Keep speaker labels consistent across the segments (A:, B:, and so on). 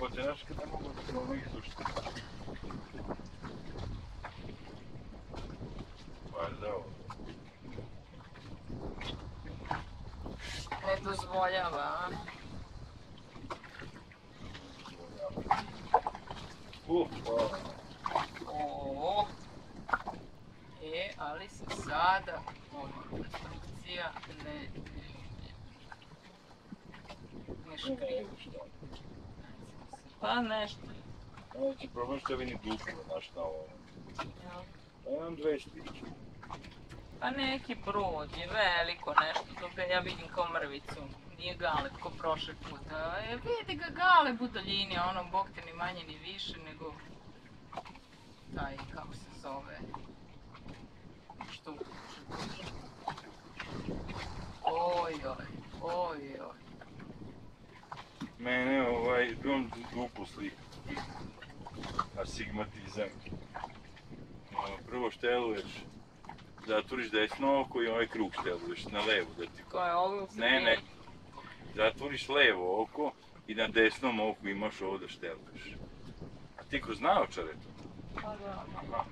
A: jebote, znaš kad ne mogu da se ono izdušiti. Valjda ovo.
B: Ne dozvoljava, a?
A: Hvala.
B: O, ali se sada konstrukcija ne škrivi. Pa nešto.
A: Znači, problem što je vini duplo, znaš na ovo. Pa imam 2 stiče.
B: Pa neki brod je veliko nešto, dok ga ja vidim kao mrvicu. Nije galeb ko prošle puta. Vidi ga galeb u daljini, a ono bog te ni manje ni više nego taj, kako se zove, što uče. Oj.
A: Mene imam duplu sliku. Astigmatizam. Prvo šteluješ, zatvoriš desno oko i ovaj krug šteluješ na levo da ti...
B: Ko je ovo u sredini?
A: Ne. Zatvoriš levo oko i na desnom oku imaš ovo da šteluješ. A ti kroz naočare to?
B: Pa da.
A: Aha.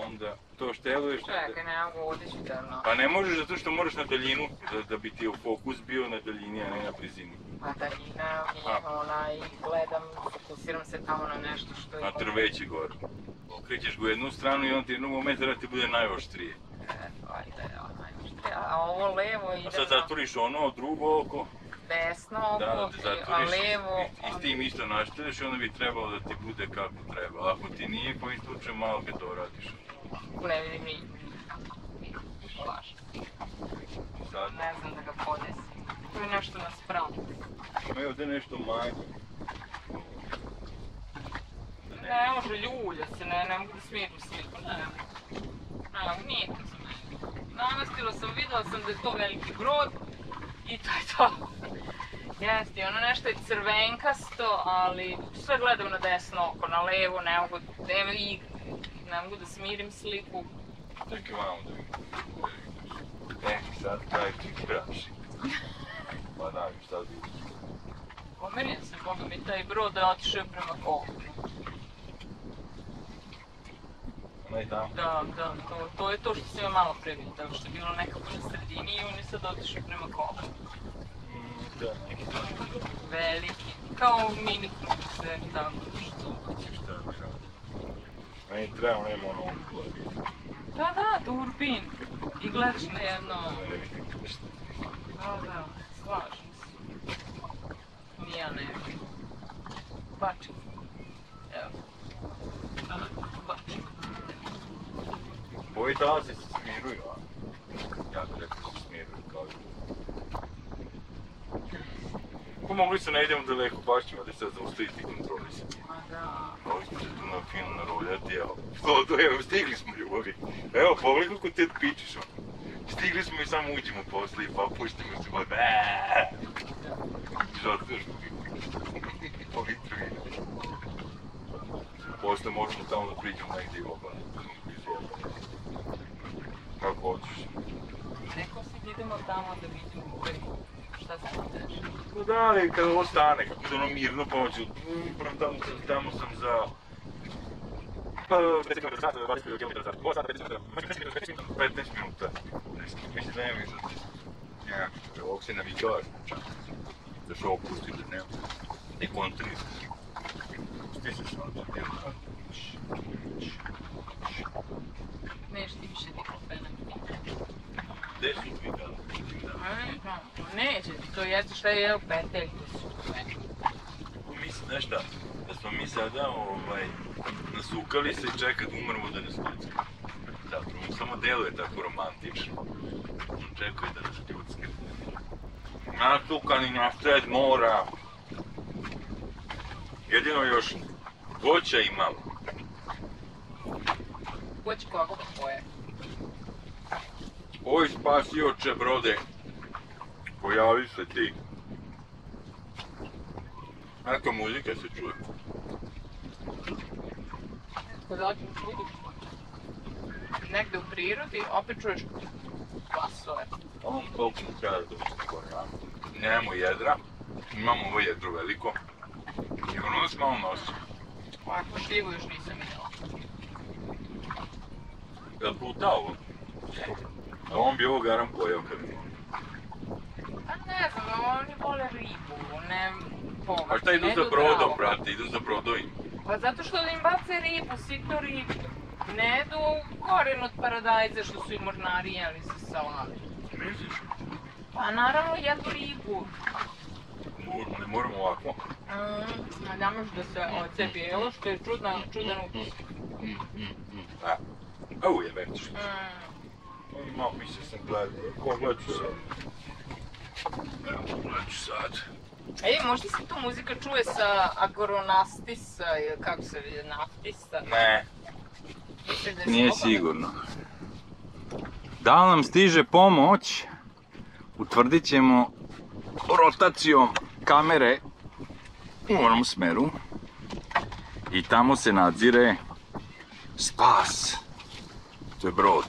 A: Onda to šteluješ...
B: Čekaj, ne mogu otići da...
A: Pa ne možeš zato što moraš na daljinu, da bi ti fokus bio na daljini, a ne na blizini.
B: A daljina mi gledam, fokusiram se tamo na nešto što je...
A: Na drveće gore. Okrećeš ga u jednu stranu i on ti jednog momenta da ti bude najoštrije.
B: Ajde, najoštrije. A ovo levo ide...
A: A sad zatvoriš ono, drugo oko.
B: Desno oko, a levo...
A: I s tim isto našteliš i onda bi trebalo da ti bude kako treba. Ako ti nije, koji slučaj malo ga doradiš.
B: Ne vidim ni... Baš. Ne znam da ga podesim. To je nešto naspravno.
A: Ima je ovdje nešto manje.
B: Ne može ljulja se, ne mogu da smirim sliku, ne mogu, nije to za mene. Namestila sam, videla sam da je to veliki brod i to je to. Jeste, ono nešto je crvenkasto, ali sve gledam na desno oko, na levo, ne mogu da smirim sliku.
A: Čekaj vamo da vidim. Sad taj ti kraši. Pa da, šta vidiš?
B: Pomerio se, boga mi, taj brod da otišao prema kopnu.
A: Onaj tamo?
B: Da, to je to što sam ja malo pre videla, što je bilo nekako na sredini i on je sad otišao prema kopnu.
A: Da, neki tamo.
B: Veliki, kao mini krupce, tako što.
A: Šta bi rado? Meni treba nema ono ukladi.
B: Da, turbin. I gledaš na jedno... Da, slažem se. Nija ne. Bačim. Evo. Bačim.
A: Ovi talazi se smiruju, a? Ja bih rekao se smiruju kao i... Ako mogli se ne idemo daleko, baš ćemo da se zaustaviti i kontrolisati.
B: Ma da.
A: Ovo smo se tu na film naroljati, evo. Evo, stigli smo ljubavi. Evo, pogledaj kako te pičeš, ono. Stigli smo i samo uđemo posle i pa puštimo se od zato još po litru vina. Posle možemo tamo da priđemo negdje i obane. Kako hoćeš.
B: Rekao si da idemo tamo da vidimo šta se tu dešava.
A: No da, ali kada ovo stane, kako da ono mirno pođu, tamo sam za... 15 minuta. Mislim da nema više. Ovog se navigaš, da se opusti da nema. Ne kontriš. Spi se što ono to.
B: Neš ti više diklopena.
A: Gde su ti da?
B: Neće ti, to jeste šta je peteljke su.
A: Mislim, znaš šta, da smo mi sada nasukali se i čeka da umremo da nas kljucka. Zapravo, on samo deluje tako romantično. On čekuje da nas kljucka. Nasukani na sred mora. Jedino još voća imamo.
B: Voće kako koje?
A: Oj, spasioče brode, pojavi se ti. Neka muzika se čuje.
B: Kada ođem čudu, negde u prirodi, opet čuješ glasove.
A: Ovo koliko mi treba da dođe gore, a? Nemamo jedra, imamo ovo jedro veliko. I Sigurno da se malo nosi.
B: Ovako šljivu još nisam vidjela.
A: Jel puta ovo? A on bi ovo garam pojao kad bi.
B: Pa ne znam, oni vole ribu, ne povrće.
A: A šta idu
B: ne
A: za
B: idu
A: brodom,
B: zdravo.
A: brate, idu za brodovima.
B: Pa zato što im bace ribu, sitnu ribu. Ne idu koren od paradajza što su i mornari jeli sa salami.
A: Misliš?
B: Pa naravno jedu ribu.
A: Ne moramo ovako.
B: Ne možeš da se ocepi jelo što je čudan ukus.
A: Au je već. Malo mislio sam gledat ću sad. Evo, gledat ću sad.
B: Ej, možda se tu muzika čuje sa Agoronastisa, ili kako se vidi, Naftisa?
A: Ne,
B: Misliš da je
A: nije
B: slobodan?
A: sigurno. Da li nam stiže pomoć? Utvrdit ćemo rotacijom kamere u onom smeru. I tamo se nadzire spas. To je brod.